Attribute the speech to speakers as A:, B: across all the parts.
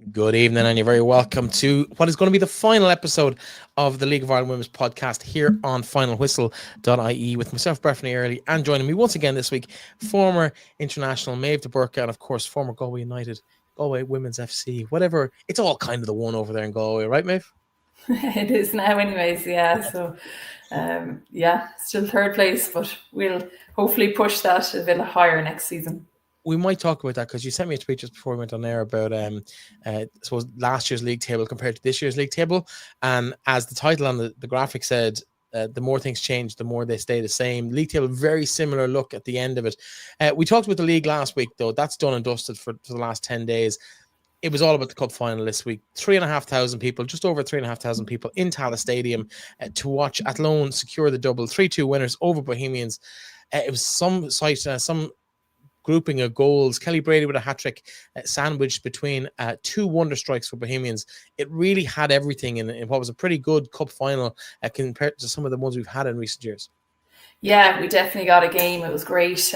A: Good evening, and you're very welcome to what is going to be the final episode of the League of Ireland Women's podcast here on finalwhistle.ie with myself, Breifne Earley, and joining me once again this week, former international Meabh to Burca, and of course, former Galway United, Galway Women's FC, whatever. It's all kind of the one over there in Galway, right, Meabh?
B: It is now anyways, yeah. So, still third place, but we'll hopefully push that a bit higher next season.
A: We might talk about that because you sent me a tweet just before we went on air about I suppose last year's league table compared to this year's league table, and as the title on the graphic said, the more things change, the more they stay the same. League table, very similar look at the end of it. We talked about the league last week, though. That's done and dusted for the last 10 days. It was all about the cup final this week. 3,500 people, just over 3,500 people in Tallaght Stadium to watch Athlone secure the double 3-2 winners over Bohemians. It was some grouping of goals. Kelly Brady with a hat-trick sandwiched between two wonder strikes for Bohemians. It really had everything in what was a pretty good cup final compared to some of the ones we've had in recent years.
B: Yeah, we definitely got a game. It was great.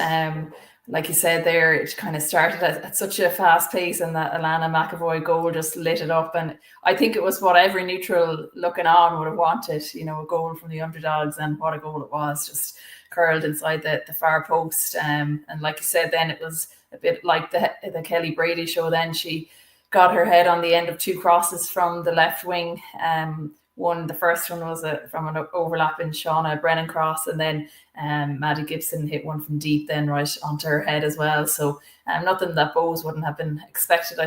B: Like you said there, it kind of started at such a fast pace, and that Alannah McEvoy goal just lit it up. And I think it was what every neutral looking on would have wanted, a goal from the underdogs, and what a goal it was, just curled inside the far post. And like you said, then it was a bit like the Kelly Brady show. Then she got her head on the end of two crosses from the left wing. The first one was from an overlapping Shauna Brennan cross, and then Maddie Gibson hit one from deep then right onto her head as well. So nothing that Bohs wouldn't have been expecting.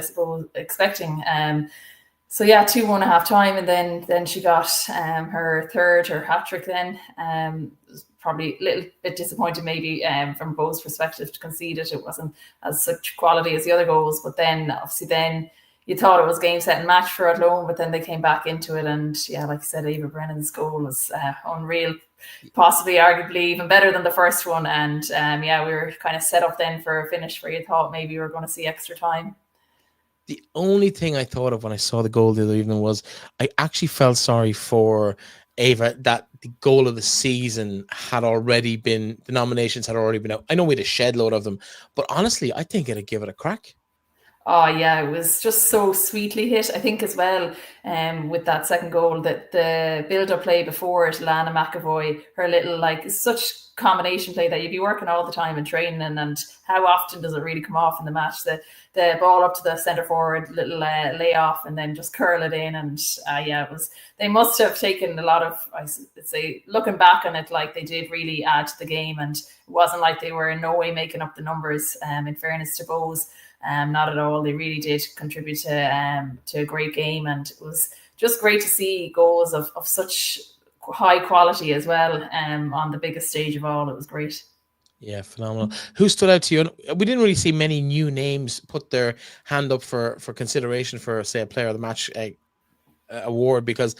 B: 2-1 at half time, and then she got her hat-trick then. Probably a little bit disappointed maybe from Bohs' perspective to concede it. It wasn't as such quality as the other goals, but then obviously then you thought it was game, set and match for Athlone, but then they came back into it. And yeah, like I said, Aoibhe Brennan's goal was unreal, possibly arguably even better than the first one. And we were kind of set up then for a finish where you thought maybe we were going to see extra time.
A: The only thing I thought of when I saw the goal the other evening was I actually felt sorry for Aoibhe that the goal of the season had already been, the nominations had already been out. I know we had a shed load of them, but honestly, I think it'd give it a crack.
B: Oh yeah, it was just so sweetly hit. I think as well, with that second goal, that the build-up play before it, Alannah McEvoy, her little such combination play that you'd be working all the time in training, and how often does it really come off in the match? The ball up to the centre forward, little layoff, and then just curl it in. And it was. They must have taken a lot of. I'd say, looking back on it, like they did really add to the game, and it wasn't like they were in no way making up the numbers. In fairness to Bohs. Not at all. They really did contribute to a great game, and it was just great to see goals of such high quality as well on the biggest stage of all. It was great.
A: Yeah, phenomenal. Who stood out to you? We didn't really see many new names put their hand up for consideration for, say, a player of the match award, because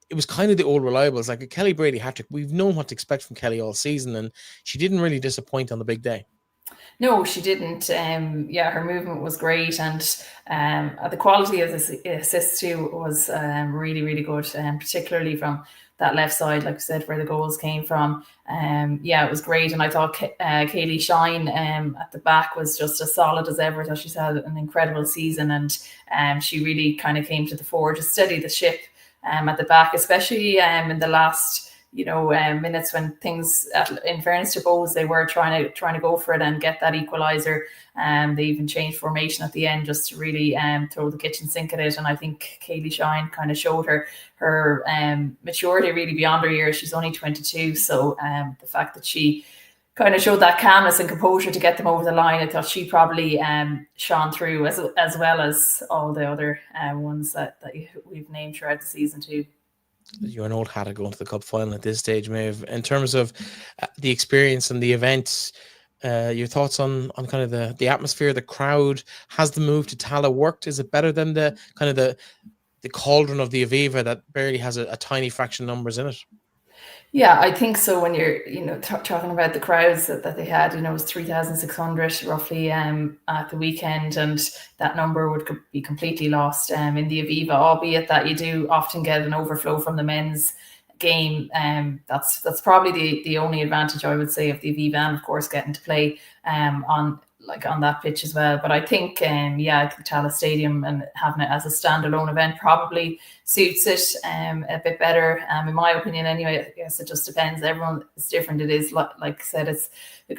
A: it was kind of the old reliables, like a Kelly Brady hat-trick. We've known what to expect from Kelly all season, and she didn't really disappoint on the big day.
B: No, she didn't. Her movement was great, and the quality of the assists too was really, really good, particularly from that left side, like I said, where the goals came from. It was great, and I thought Kaylee Shine at the back was just as solid as ever. I thought she's had an incredible season, and she really kind of came to the fore to steady the ship at the back, especially in the last minutes when things, in fairness to Bohs, they were trying to go for it and get that equaliser. They even changed formation at the end just to really throw the kitchen sink at it. And I think Kaylee Shine kind of showed her maturity really beyond her years. She's only 22, so the fact that she kind of showed that calmness and composure to get them over the line, I thought she probably shone through as well as all the other ones that we've named throughout the season too.
A: You're an old hat at going to the cup final at this stage, Meabh. In terms of the experience and the event, your thoughts on kind of the atmosphere, the crowd? Has the move to Tallaght worked? Is it better than the kind of the cauldron of the Aoibhe that barely has a tiny fraction of numbers in it?
B: Yeah, I think so. When you're, talking about the crowds that they had, it was 3,600 roughly at the weekend, and that number would be completely lost in the Aoibhe, albeit that you do often get an overflow from the men's game. That's probably the only advantage I would say of the Aoibhe, and of course getting to play on like on that pitch as well. But I think, I think Tallaght Stadium and having it as a standalone event probably suits it a bit better, in my opinion. Anyway, I guess it just depends. Everyone is different. It is like I said,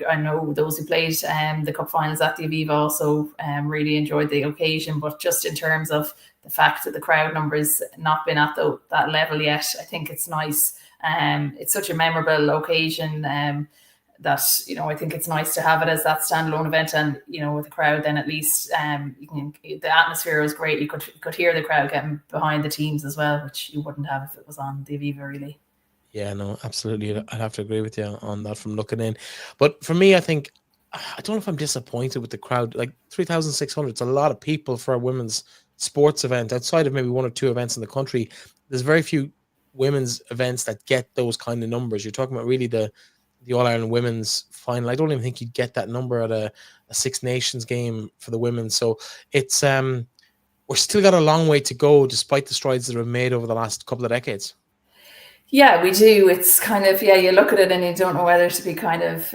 B: I know those who played the cup finals at the Aoibhe also really enjoyed the occasion, but just in terms of the fact that the crowd numbers not been at that level yet, I think it's nice. It's such a memorable occasion. That I think it's nice to have it as that standalone event, and with the crowd, then at least the atmosphere was great. You could hear the crowd getting behind the teams as well, which you wouldn't have if it was on the Aoibhe, really.
A: Yeah, no, absolutely. I'd have to agree with you on that from looking in. But for me, I think I don't know if I'm disappointed with the crowd. Like 3,600, it's a lot of people for a women's sports event. Outside of maybe one or two events in the country, there's very few women's events that get those kind of numbers. You're talking about really the All-Ireland women's final. I don't even think you'd get that number at a Six Nations game for the women. So it's we're still got a long way to go, despite the strides that have been made over the last couple of decades.
B: Yeah, we do. It's kind of, you look at it and you don't know whether to be kind of,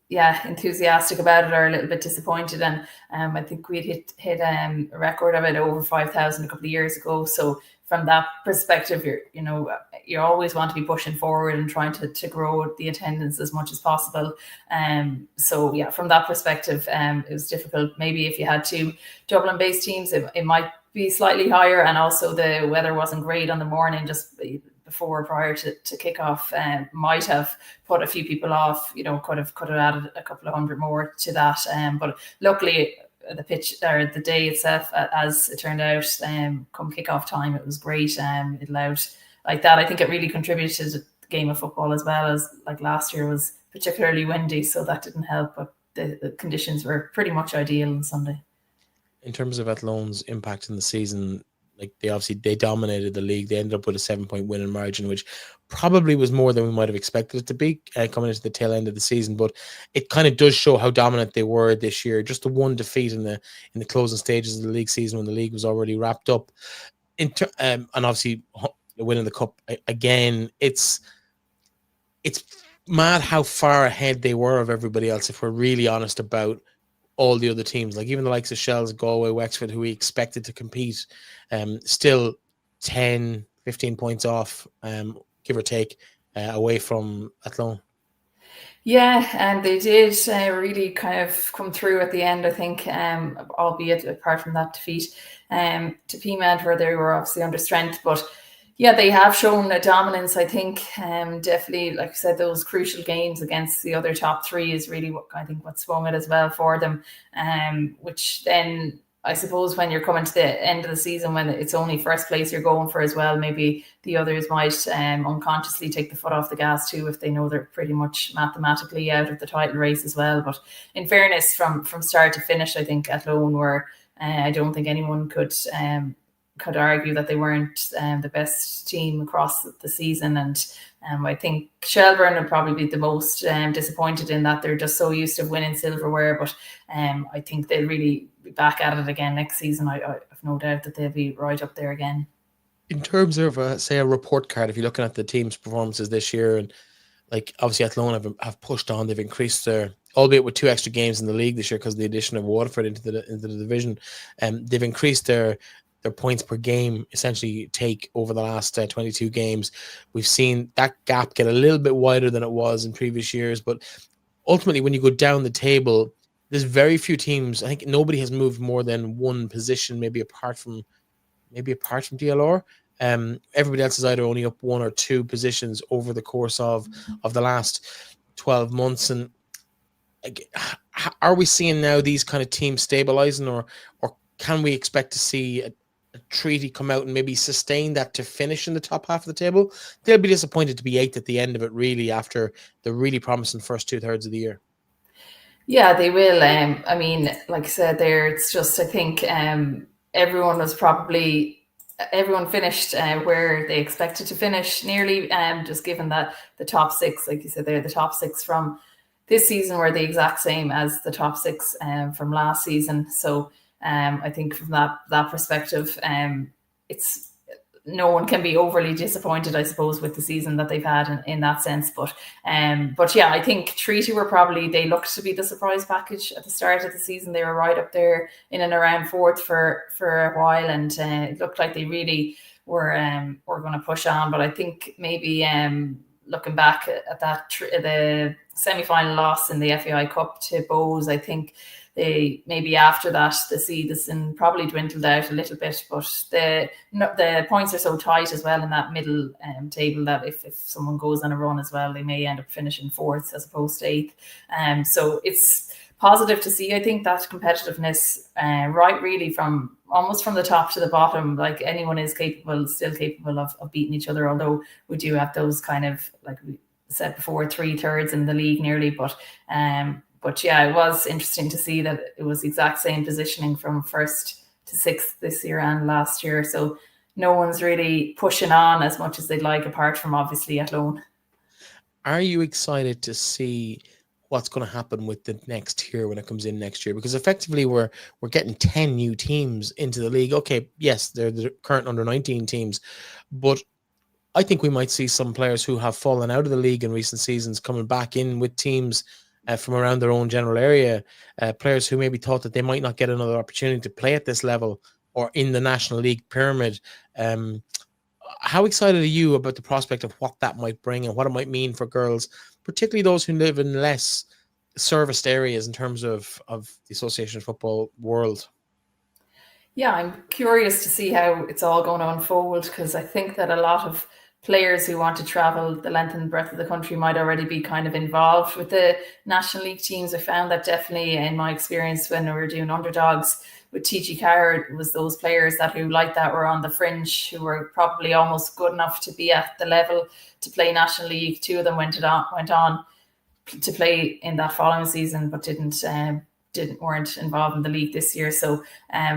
B: enthusiastic about it or a little bit disappointed. And I think we'd hit a record of it over 5,000 a couple of years ago. So from that perspective, you always want to be pushing forward and trying to grow the attendance as much as possible. From that perspective, it was difficult. Maybe if you had two Dublin-based teams, it might be slightly higher. And also the weather wasn't great on the morning, just prior to kickoff, might have put a few people off. Could have added a couple of hundred more to that. But luckily, the pitch or the day itself, as it turned out, come kickoff time, it was great. It allowed like that. I think it really contributed to the game of football, as well as like last year was particularly windy, so that didn't help. But the conditions were pretty much ideal on Sunday.
A: In terms of Athlone's impact in the season, like they dominated the league. They ended up with a 7-point winning margin, which probably was more than we might have expected it to be coming into the tail end of the season. But it kind of does show how dominant they were this year. Just the one defeat in the closing stages of the league season when the league was already wrapped up. And obviously winning the cup again. It's mad how far ahead they were of everybody else, if we're really honest about all the other teams. Like even the likes of Shells, Galway, Wexford, who we expected to compete, still 10, 15 points off, give or take, away from Athlone. Yeah,
B: and they did really kind of come through at the end, I think, albeit apart from that defeat to Peamount, where they were obviously under strength. But yeah, they have shown a dominance, I think. Definitely, like I said, those crucial games against the other top three is really what swung it as well for them. Which then, I suppose, when you're coming to the end of the season, when it's only first place you're going for as well, maybe the others might unconsciously take the foot off the gas too, if they know they're pretty much mathematically out of the title race as well. But in fairness, from start to finish, I think Athlone were, I don't think anyone could argue that they weren't the best team across the season. And I think Shelburne will probably be the most disappointed in that they're just so used to winning silverware. But I think they'll really be back at it again next season. I have no doubt that they'll be right up there again.
A: In terms of, say, a report card, if you're looking at the team's performances this year, and like obviously Athlone have pushed on, they've increased their, albeit with 2 extra games in the league this year because of the addition of Waterford into the division, they've increased their points per game essentially take over the last 22 games. We've seen that gap get a little bit wider than it was in previous years, but ultimately when you go down the table, there's very few teams. I think nobody has moved more than one position, maybe apart from DLR. Everybody else is either only up 1 or 2 positions over the course of the last 12 months. And are we seeing now these kind of teams stabilizing, or can we expect to see a treaty come out and maybe sustain that to finish in the top half of the table? They'll be disappointed to be 8th at the end of it, really, after the really promising first 2/3 of the year.
B: Yeah, they will. I mean, like I said there, it's just, I think everyone finished where they expected to finish nearly, just given that the top 6, like you said there, the top 6 from this season were the exact same as the top 6 from last season. So I think from that perspective, it's no one can be overly disappointed, I suppose, with the season that they've had in that sense. But yeah, I think Treaty were probably, they looked to be the surprise package at the start of the season. They were right up there in and around fourth for a while, and it looked like they really were going to push on. But I think maybe looking back at that the semi-final loss in the FAI Cup to Bohs, I think they maybe after that the season probably dwindled out a little bit, but the points are so tight as well in that middle table that if someone goes on a run as well, they may end up finishing fourth as opposed to eighth. So it's positive to see, I think, that competitiveness right really from almost from the top to the bottom. Like anyone is still capable of beating each other, although we do have those kind of, like we said before, 3/3 in the league nearly, but yeah, it was interesting to see that it was the exact same positioning from first to sixth this year and last year. So no one's really pushing on as much as they'd like, apart from obviously Athlone.
A: Are you excited to see what's going to happen with the next tier when it comes in next year? Because effectively we're getting 10 new teams into the league. Okay, yes, they're the current under 19 teams, but I think we might see some players who have fallen out of the league in recent seasons coming back in with teams from around their own general area, players who maybe thought that they might not get another opportunity to play at this level or in the National League pyramid. How excited are you about the prospect of what that might bring and what it might mean for girls, particularly those who live in less serviced areas in terms of the Association of Football world?
B: Yeah, I'm curious to see how it's all going to unfold, because I think that a lot of players who want to travel the length and breadth of the country might already be kind of involved with the National League teams. I found that definitely in my experience when we were doing underdogs with TG Carr, it was those players who like that were on the fringe, who were probably almost good enough to be at the level to play National League. Two of them went on to play in that following season, but weren't involved in the league this year. So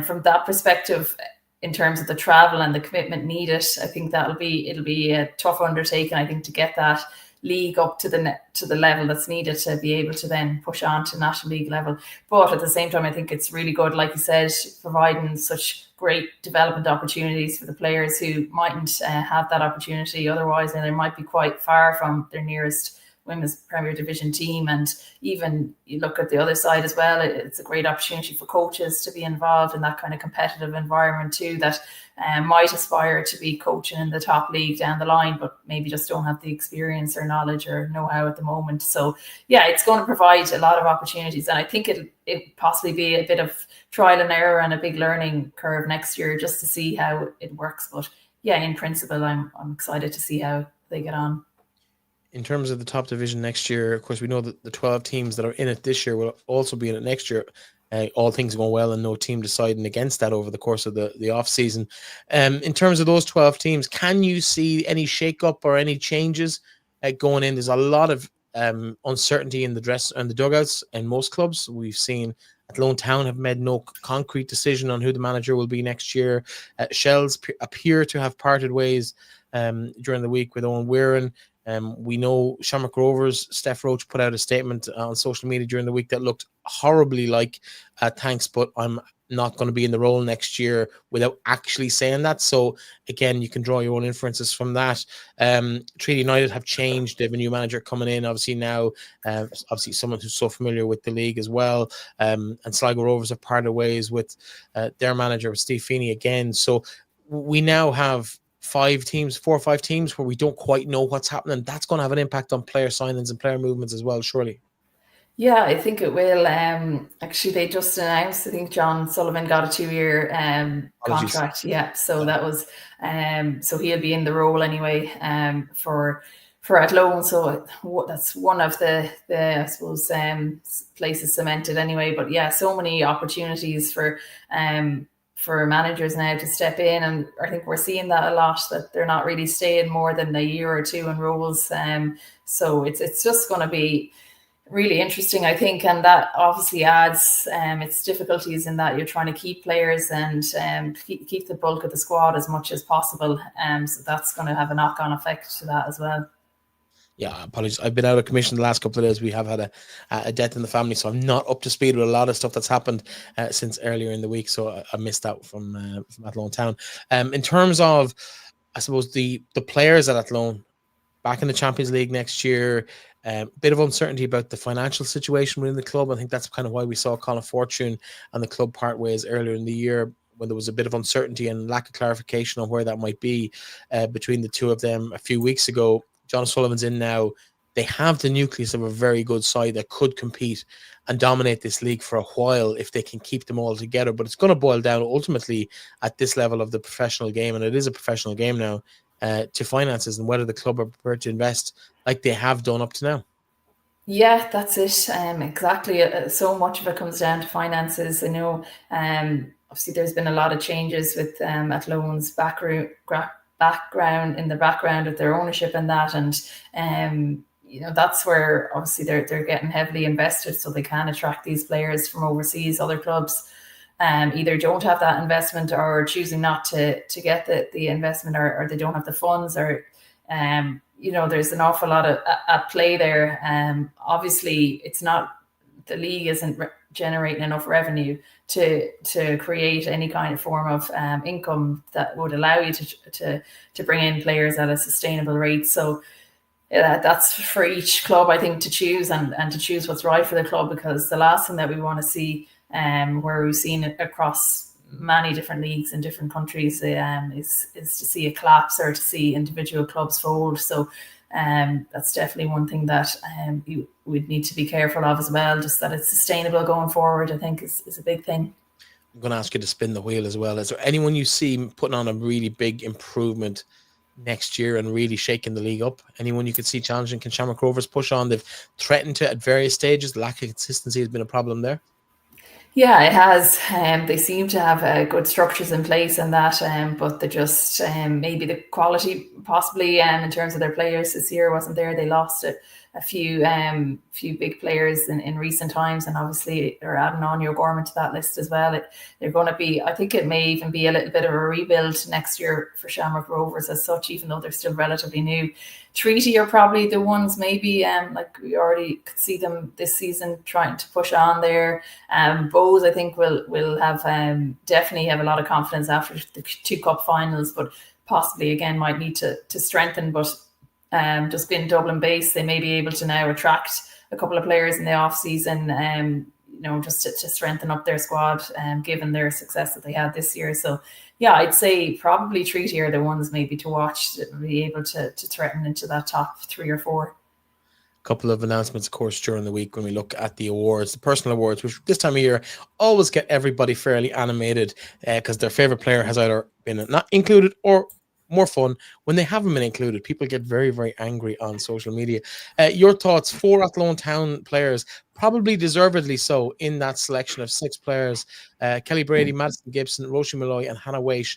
B: from that perspective, in terms of the travel and the commitment needed, I think it'll be a tough undertaking, I think, to get that league up to the level that's needed to be able to then push on to National League level. But at the same time, I think it's really good, like you said, providing such great development opportunities for the players who mightn't have that opportunity otherwise, and they might be quite far from their nearest Women's Premier Division team. And even you look at the other side as well, it's a great opportunity for coaches to be involved in that kind of competitive environment too, that might aspire to be coaching in the top league down the line, but maybe just don't have the experience or knowledge or know-how at the moment. So yeah, it's going to provide a lot of opportunities, and I think it possibly be a bit of trial and error and a big learning curve next year just to see how it works. But yeah, in principle, I'm excited to see how they get on.
A: In terms of the top division next year, of course, we know that the 12 teams that are in it this year will also be in it next year. All things going well and no team deciding against that over the course of the off season. In terms of those 12 teams, can you see any shake-up or any changes going in? There's a lot of uncertainty in the dress and the dugouts in most clubs. We've seen Athlone Town have made no concrete decision on who the manager will be next year. Shells appear to have parted ways during the week with Owen Weirin. We know Shamrock Rovers, Steph Roach put out a statement on social media during the week that looked horribly like thanks, but I'm not going to be in the role next year, without actually saying that. So again, you can draw your own inferences from that. Treaty United have changed. They have a new manager coming in, obviously now, obviously someone who's so familiar with the league as well. And Sligo Rovers have parted ways with their manager, Steve Feeney, again. So we now have 4 or 5 teams where we don't quite know what's happening. That's going to have an impact on player signings and player movements as well, surely.
B: Yeah, I think it will. Actually, they just announced, I think John Sullivan got a 2-year contract. Yeah, so that was so he'll be in the role anyway for Athlone. So that's one of the I suppose places cemented anyway. But yeah, so many opportunities for managers now to step in, and I think we're seeing that a lot, that they're not really staying more than a year or two in roles. So it's just going to be really interesting, I think, and that obviously adds its difficulties in that you're trying to keep players and keep the bulk of the squad as much as possible. So that's going to have a knock-on effect to that as well.
A: Yeah, apologies. I've been out of commission the last couple of days. We have had a death in the family, so I'm not up to speed with a lot of stuff that's happened since earlier in the week. So I missed out from Athlone Town. In terms of I suppose the players at Athlone back in the Champions League next year. Bit of uncertainty about the financial situation within the club. I think that's kind of why we saw Colin Fortune and the club part ways earlier in the year, when there was a bit of uncertainty and lack of clarification on where that might be between the two of them a few weeks ago. John Sullivan's in now. They have the nucleus of a very good side that could compete and dominate this league for a while if they can keep them all together. But it's going to boil down ultimately at this level of the professional game, and it is a professional game now, to finances and whether the club are prepared to invest like they have done up to now.
B: Yeah, that's it. Exactly. So much of it comes down to finances. I know, obviously, there's been a lot of changes with Athlone's background in the background of their ownership and that, and that's where obviously they're getting heavily invested, so they can attract these players from overseas. Other clubs either don't have that investment or choosing not to get the investment, or they don't have the funds, or there's an awful lot at play there. Obviously, it's not, the league isn't generating enough revenue to create any kind of form of income that would allow you to bring in players at a sustainable rate. So that's for each club, I think, to choose and to choose what's right for the club, because the last thing that we want to see, where we've seen it across many different leagues in different countries, is to see a collapse or to see individual clubs fold. So that's definitely one thing that we'd need to be careful of as well, just that it's sustainable going forward, I think is a big thing.
A: I'm going to ask you to spin the wheel as well. Is there anyone you see putting on a really big improvement next year and really shaking the league up? Anyone you could see challenging? Can Shamrock Rovers push on? They've threatened to at various stages. The lack of consistency has been a problem there.
B: Yeah, it has. They seem to have good structures in place and that, but they just maybe the quality possibly in terms of their players this year wasn't there. They lost a few big players in recent times, and obviously they're adding on your Gorman to that list as well. They're going to be, I think it may even be a little bit of a rebuild next year for Shamrock Rovers as such, even though they're still relatively new. Treaty are probably the ones maybe like we already could see them this season trying to push on there. Bohs, I think, will have definitely have a lot of confidence after the 2 cup finals, but possibly again might need to strengthen. But just being Dublin based, they may be able to now attract a couple of players in the off season, just to strengthen up their squad, given their success that they had this year. So yeah, I'd say probably Treaty are the ones maybe to watch to be able to threaten into that top 3 or 4.
A: Couple of announcements, of course, during the week when we look at the awards, the personal awards, which this time of year always get everybody fairly animated because their favorite player has either been not included or more fun when they haven't been included. People get very, very angry on social media. Your thoughts? 4 Athlone Town players, probably deservedly so, in that selection of 6 players. Kelly Brady, Madison Gibson, Roisin Malloy and Hannah Waite,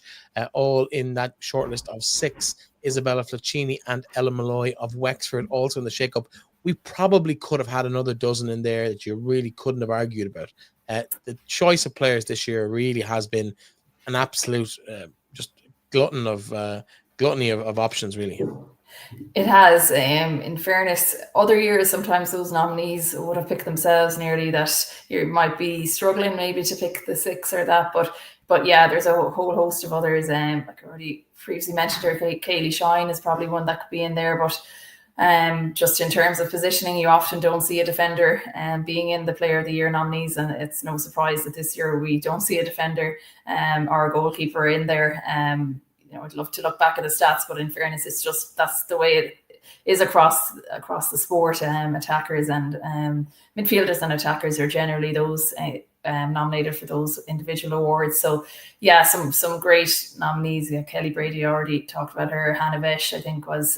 A: all in that shortlist of 6. Isabella Flacchini and Ella Malloy of Wexford also in the shake-up. We probably could have had another dozen in there that you really couldn't have argued about. The choice of players this year really has been an absolute just gluttony of options, really.
B: It has. In fairness, other years sometimes those nominees would have picked themselves nearly, that you might be struggling maybe to pick the 6 or that, but yeah, there's a whole host of others. Like I already previously mentioned her, Kaylee Shine is probably one that could be in there, but just in terms of positioning, you often don't see a defender being in the Player of the Year nominees, and it's no surprise that this year we don't see a defender or a goalkeeper in there. I'd love to look back at the stats, but in fairness, it's just that's the way it is across the sport. Attackers and midfielders and attackers are generally those nominated for those individual awards. So yeah, some great nominees. Yeah, Kelly Brady, already talked about her. Hannah Vesh, I think, was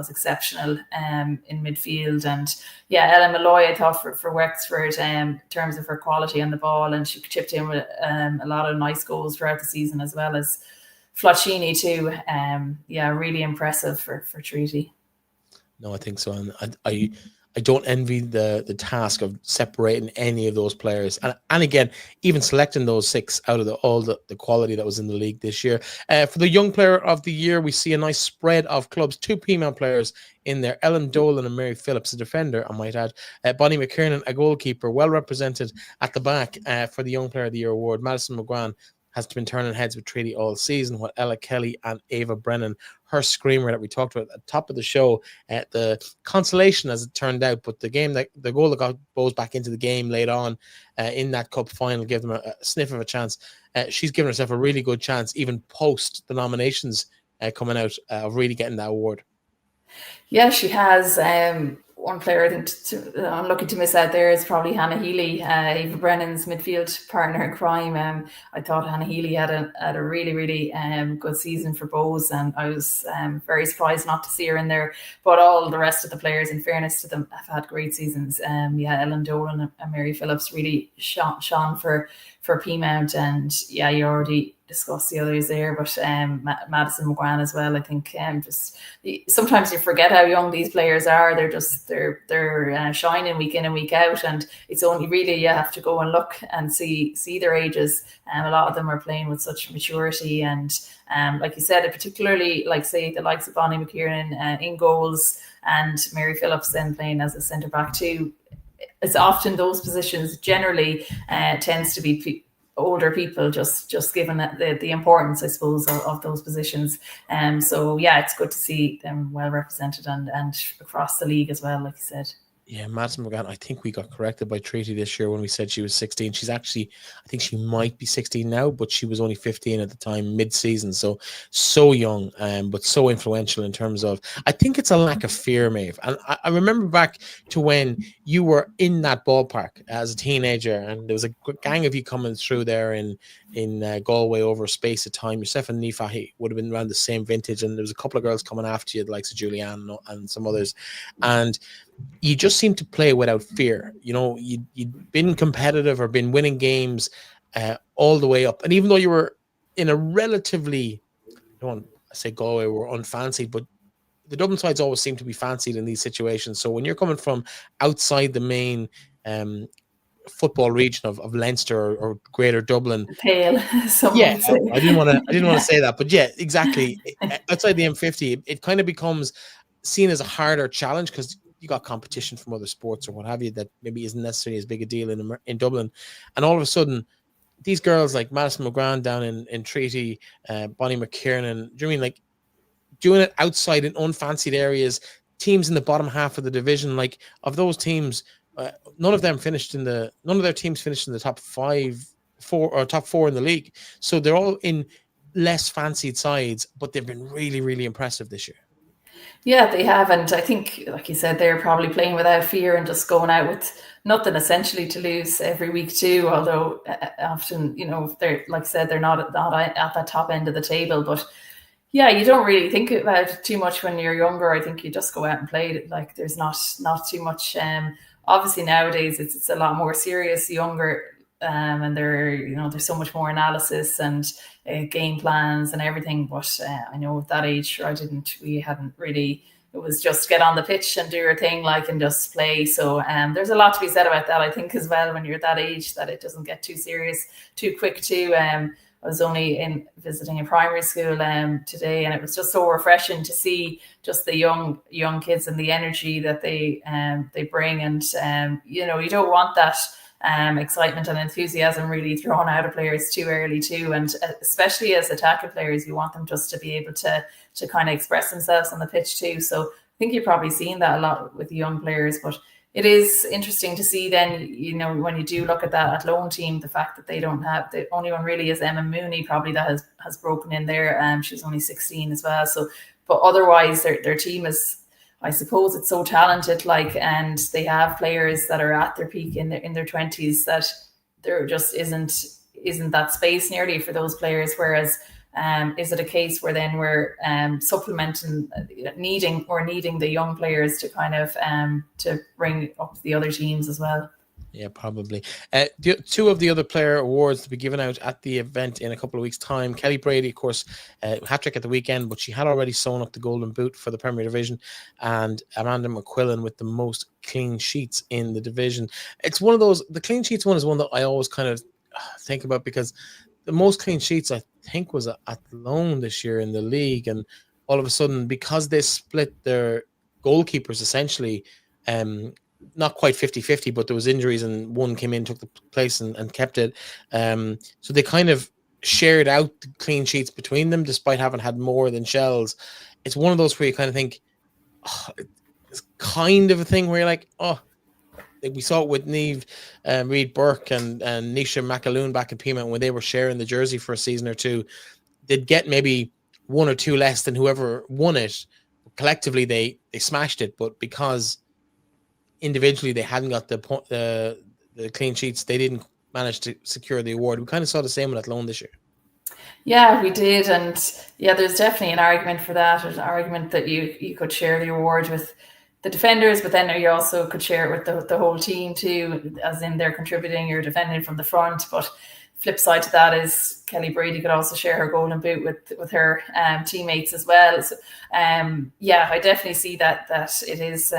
B: exceptional in midfield, and yeah, Ella Malloy, I thought for Wexford in terms of her quality on the ball, and she chipped in with a lot of nice goals throughout the season, as well as Flacchini too. Yeah, really impressive for Treaty.
A: No, I think so, and I don't envy the task of separating any of those players, and again, even selecting those 6 out of all the quality that was in the league this year. For the Young Player of the Year, we see a nice spread of clubs. 2 female players in there: Ellen Dolan and Mary Phillips, a defender, I might add. Bonnie McKiernan, a goalkeeper, well represented at the back for the Young Player of the Year award. Madison McGran, has been turning heads with Treaty all season. What Ella Kelly and Aoibhe Brennan, her screamer that we talked about at the top of the show, the consolation as it turned out, but the goal that got Bohs back into the game late on in that cup final gave them a sniff of a chance. She's given herself a really good chance, even post the nominations coming out, of really getting that award.
B: Yeah, she has. One player I think I'm looking to miss out there is probably Hannah Healy, Aoibhe Brennan's midfield partner in crime. I thought Hannah Healy had a really, really good season for Bohs, and I was very surprised not to see her in there. But all the rest of the players, in fairness to them, have had great seasons. Ellen Dolan and Mary Phillips really shone for Peamount, and you already discuss the others there, but Madison McGuan as well. I think just sometimes you forget how young these players are. They're shining week in and week out, and it's only really you have to go and look and see their ages. A lot of them are playing with such maturity, and like you said, particularly like say the likes of Bonnie McKiernan in goals, and Mary Phillips then playing as a centre back too. It's often those positions generally tends to be older people, just given the importance, I suppose, of those positions. So it's good to see them well represented and across the league as well, like you said.
A: Yeah, Madison McGann, I think we got corrected by Treaty this year when we said she was 16. She's actually, I think she might be 16 now, but she was only 15 at the time, mid-season. So young, but so influential in terms of, I think it's a lack of fear, Maeve. And I remember back to when you were in that ballpark as a teenager, and there was a gang of you coming through there in Galway over a space of time. Yourself and Nifa would have been around the same vintage, and there was a couple of girls coming after you, the likes of Julianne and some others. And you just seem to play without fear. You know, you'd been competitive or been winning games all the way up. And even though you were in a relatively, I don't want to say Galway were unfancied, but the Dublin sides always seem to be fancied in these situations. So when you're coming from outside the main football region of Leinster or Greater Dublin,
B: pale.
A: I didn't want to say that, but yeah, exactly. Outside the M50, it kind of becomes seen as a harder challenge because you got competition from other sports or what have you that maybe isn't necessarily as big a deal in Dublin. And all of a sudden, these girls like Madison McGran down in Treaty, Bonnie McKiernan, do you mean like doing it outside in unfancied areas, teams in the bottom half of the division, like of those teams, none of their teams finished in the top top four in the league. So they're all in less fancied sides, but they've been really, really impressive this year.
B: Yeah, they have. And I think, like you said, they're probably playing without fear and just going out with nothing essentially to lose every week too. Although often, they're, like I said, they're not at that top end of the table. But yeah, you don't really think about it too much when you're younger. I think you just go out and play. Like there's not too much. Obviously nowadays it's a lot more serious, younger. And there's so much more analysis and game plans and everything. But I know at that age, we hadn't really, it was just get on the pitch and do your thing, and just play. So there's a lot to be said about that, I think, as well, when you're that age, that it doesn't get too serious too quick too. I was only visiting a primary school today, and it was just so refreshing to see just the young kids and the energy that they bring. And you don't want that excitement and enthusiasm really thrown out of players too early too, and especially as attacking players, you want them just to be able to kind of express themselves on the pitch too. So I think you've probably seen that a lot with the young players, but it is interesting to see then, when you do look at that Athlone team, the fact that they don't have, the only one really is Emma Mooney probably that has broken in there. She's only 16 as well. So, but otherwise their team is, I suppose, it's so talented, and they have players that are at their peak in their 20s, that there just isn't that space nearly for those players. Whereas, is it a case where then we're supplementing, needing the young players to kind of to bring up the other teams as well?
A: Yeah, probably. Two of the other player awards to be given out at the event in a couple of weeks' time. Kelly Brady, of course, hat-trick at the weekend, but she had already sewn up the golden boot for the Premier Division. And Amanda McQuillan with the most clean sheets in the division. It's one of those, the clean sheets one is one that I always kind of think about, because the most clean sheets, I think, was at Athlone this year in the league. And all of a sudden, because they split their goalkeepers essentially, not quite 50-50, but there was injuries and one came in, took the place and kept it. So they kind of shared out the clean sheets between them, despite having had more than Shells. It's one of those where you kind of think, oh, it's kind of a thing where you're like, oh, we saw it with Niamh Reid Burke and Nisha McAloon back in Peamount when they were sharing the jersey for a season or two. They'd get maybe one or two less than whoever won it. Collectively, they smashed it, but because individually they hadn't got the clean sheets, they didn't manage to secure the award. We kind of saw the same with Athlone this year.
B: Yeah, we did, and there's definitely an argument for that. There's an argument that you could share the award with the defenders, but then you also could share it with the whole team too, as in they're contributing, you're defending from the front. But flip side to that is Kelly Brady could also share her golden boot with her teammates as well. So, I definitely see that it is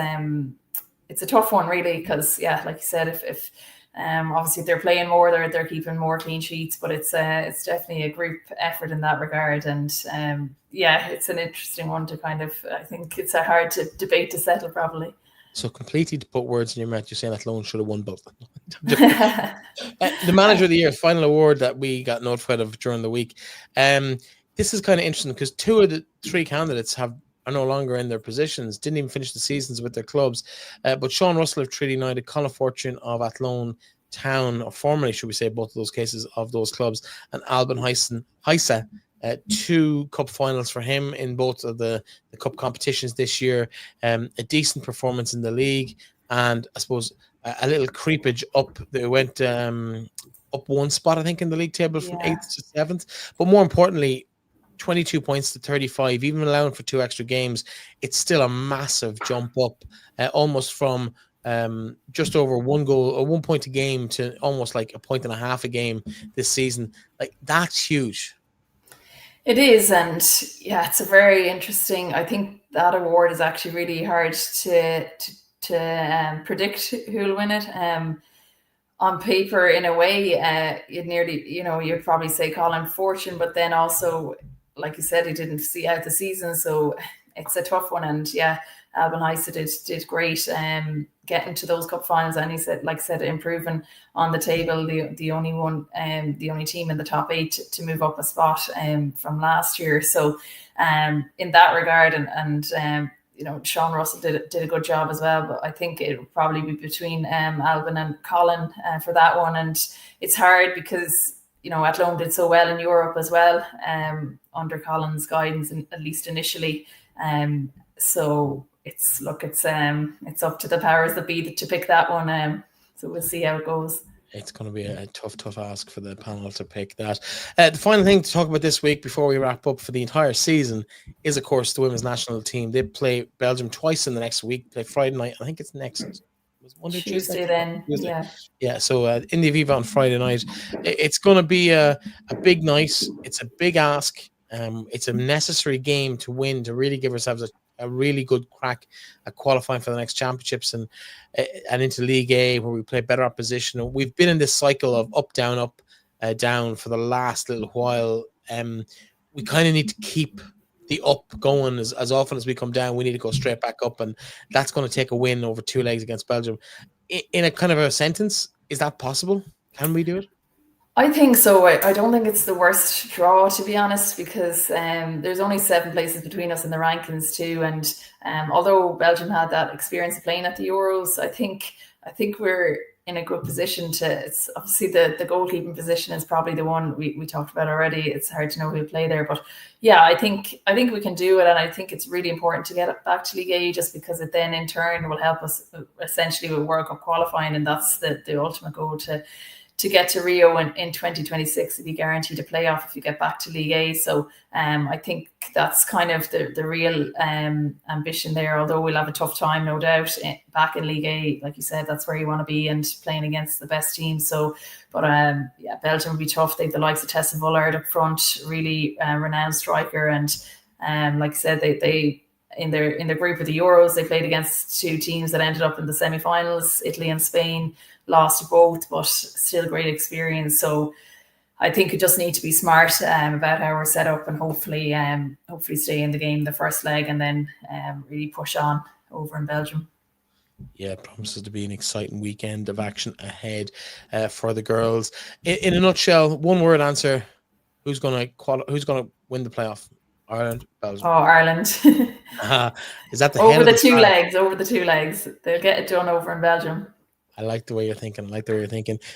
B: it's a tough one really, because like you said, if obviously if they're playing more, they're keeping more clean sheets, but it's definitely a group effort in that regard. And it's an interesting one to kind of, I think it's a hard debate to settle probably.
A: So completely to put words in your mouth, you're saying that Athlone should have won both. The Manager of the Year final award that we got notified of during the week. This is kind of interesting because two of the three candidates are no longer in their positions, didn't even finish the seasons with their clubs. But Sean Russell of Trinity United, Colin Fortune of Athlone Town, or formerly, should we say, both of those cases of those clubs, and Albin Heisa, 2 cup finals for him in both of the cup competitions this year. A decent performance in the league, and I suppose a little creepage up. They went up one spot, I think, in the league table from 8th to 7th. But more importantly, 22 points to 35, even allowing for 2 extra games, it's still a massive jump up, almost from just over 1 goal or 1 point a game to almost like 1.5 a game this season. Like, that's huge.
B: It is, and it's a very interesting. I think that award is actually really hard to predict who'll win it. On paper, in a way, you'd nearly, you'd probably say Colin Fortune, but then also, like you said, he didn't see out the season, so it's a tough one. And Albin Heisa did great, getting to those cup finals, and he said, like I said, improving on the table, the only one, the only team in the top 8 to move up a spot from last year. So in that regard, and Sean Russell did a good job as well, but I think it would probably be between Albin and Colin for that one. And it's hard because Athlone did so well in Europe as well, under Colin's guidance, at least initially. So it's up to the powers that be to pick that one. So we'll see how it goes.
A: It's going to be a tough ask for the panel to pick that. The final thing to talk about this week before we wrap up for the entire season is, of course, the women's national team. They play Belgium twice in the next week. Play Friday night. I think it's next Monday,
B: Tuesday then.
A: Tuesday. Yeah. So in the Aoibhe on Friday night, it's going to be a big night. It's a big ask. It's a necessary game to win to really give ourselves a really good crack at qualifying for the next championships and into League A, where we play better opposition. We've been in this cycle of up, down for the last little while. We kind of need to keep the up going as often as we come down. We need to go straight back up, and that's going to take a win over 2 legs against Belgium. In a kind of a sentence, is that possible? Can we do it?
B: I think so. I don't think it's the worst draw, to be honest, because there's only 7 places between us in the rankings too. And although Belgium had that experience of playing at the Euros, I think we're in a good position it's obviously the goalkeeping position is probably the one we talked about already. It's hard to know who'll play there, but I think we can do it, and I think it's really important to get it back to League A, just because it then in turn will help us essentially with World Cup qualifying, and that's the ultimate goal to get to Rio in 2026 to be guaranteed a playoff if you get back to League A. So I think that's kind of the real ambition there, although we'll have a tough time, no doubt, back in League A. Like you said, that's where you want to be and playing against the best teams. So, but Belgium will be tough. They've the likes of Tessa Vullard up front, really renowned striker. And like I said, they in their group of the Euros, they played against 2 teams that ended up in the semi-finals, Italy and Spain. Lost both, but still great experience. So I think we just need to be smart about how we're set up, and hopefully stay in the game the first leg, and then really push on over in Belgium.
A: Yeah, it promises to be an exciting weekend of action ahead for the girls. In a nutshell, one word answer: Who's gonna win the playoff? Ireland, Belgium.
B: Oh, Ireland.
A: Is that the
B: over
A: head
B: the
A: of
B: two legs? Over the two legs, they'll get it done over in Belgium.
A: I like the way you're thinking.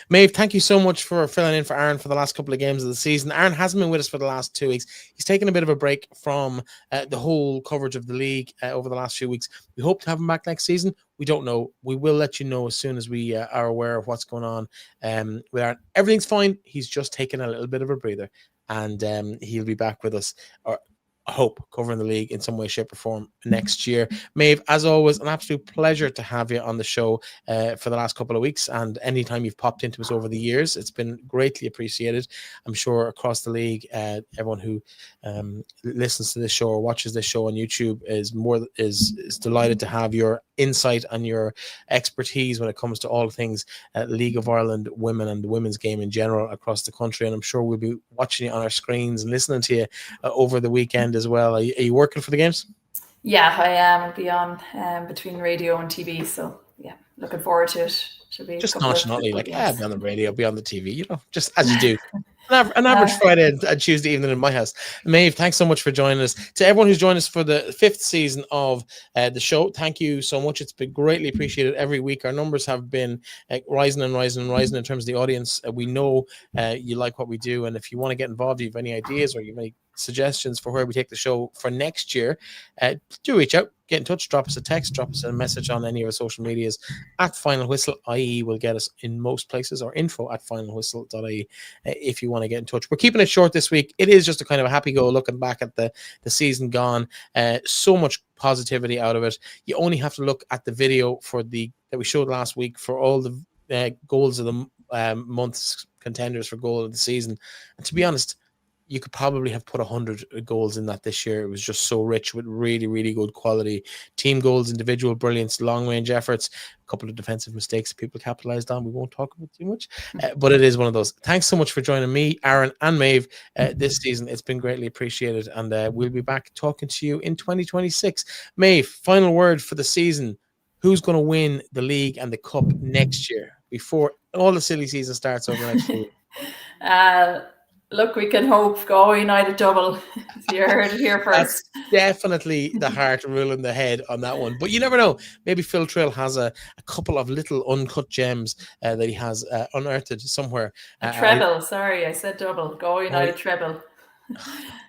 A: Maeve, thank you so much for filling in for Aaron for the last couple of games of the season. Aaron hasn't been with us for the last 2 weeks. He's taken a bit of a break from the whole coverage of the league over the last few weeks. We hope to have him back next season. We don't know. We will let you know as soon as we are aware of what's going on with Aaron. Everything's fine. He's just taken a little bit of a breather, and he'll be back with us, or I hope, covering the league in some way, shape, or form next year. Maeve, as always, an absolute pleasure to have you on the show for the last couple of weeks, and anytime you've popped into us over the years, it's been greatly appreciated. I'm sure across the league, everyone who listens to this show or watches this show on YouTube is delighted to have your insight and your expertise when it comes to all things League of Ireland women and the women's game in general across the country. And I'm sure we'll be watching you on our screens and listening to you over the weekend as well. Are you working for the games?
B: Yeah, I am. I'll be on between radio and TV. So yeah, looking forward to it. Should be
A: just nonchalantly
B: be
A: on the radio, be on the TV, just as you do. An average Friday and Tuesday evening in my house. Maeve, thanks so much for joining us. To everyone who's joined us for the 5th season of the show, thank you so much. It's been greatly appreciated every week. Our numbers have been rising in terms of the audience. We know you like what we do, and if you want to get involved, you have any ideas or you have any suggestions for where we take the show for next year, do reach out, get in touch, drop us a text, drop us a message on any of our social medias at Final Whistle, i.e. will get us in most places, or info@finalwhistle.ie if you want to get in touch. We're keeping it short this week. It is just a kind of a happy go looking back at the season gone. So much positivity out of it. You only have to look at the video that we showed last week for all the goals of the month's contenders for goal of the season. And to be honest, you could probably have put 100 goals in that this year. It was just so rich with really, really good quality team goals, individual brilliance, long-range efforts, a couple of defensive mistakes people capitalized on. We won't talk about too much, but it is one of those. Thanks so much for joining me, Aaron, and Maeve this season. It's been greatly appreciated, and we'll be back talking to you in 2026. Maeve, final word for the season. Who's going to win the league and the cup next year before all the silly season starts over the next few weeks?
B: Look, we can hope Go United double. You heard it here first.
A: That's definitely the heart ruling the head on that one. But you never know. Maybe Phil Trill has a couple of little uncut gems that he has unearthed somewhere.
B: Treble. Sorry, I said double. Go United treble.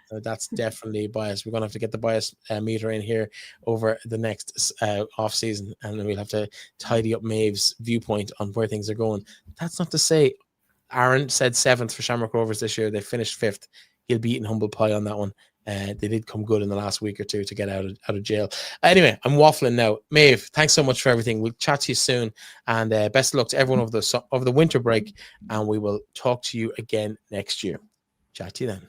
A: That's definitely biased. We're going to have to get the bias meter in here over the next off season, and then we'll have to tidy up Maeve's viewpoint on where things are going. That's not to say Aaron said 7th for Shamrock Rovers this year. They finished 5th. He'll be eating humble pie on that one. They did come good in the last week or two to get out of jail. Anyway, I'm waffling now. Maeve, thanks so much for everything. We'll chat to you soon, and best of luck to everyone over the winter break, and we will talk to you again next year. Chat to you then.